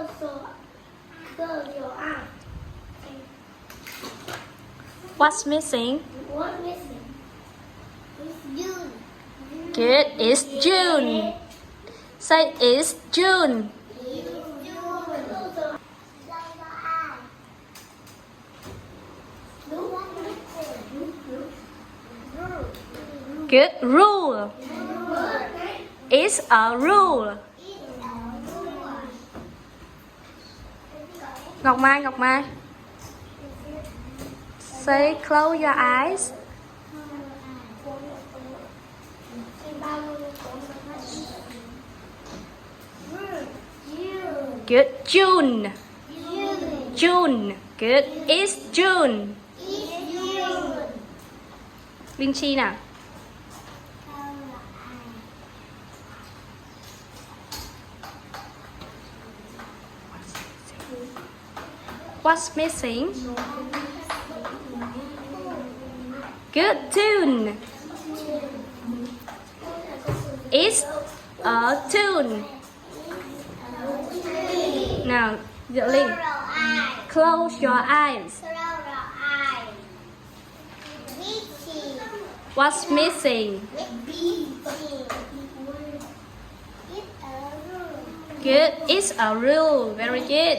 Close your eye. What's missing? What's missing? It's June. Good. It's June. Say it's June. It's June. Close your eye. Good. Rule. It's a rule. Ngọc Mai, Ngọc Mai. Say close your eyes. Good. June. June. Good. It's June. Linh Chi nào. What's missing? Good. Tune. It's a tune. Nào, Diệu Linh. Close your eyes. What's missing? Good. It's a rule. Very good.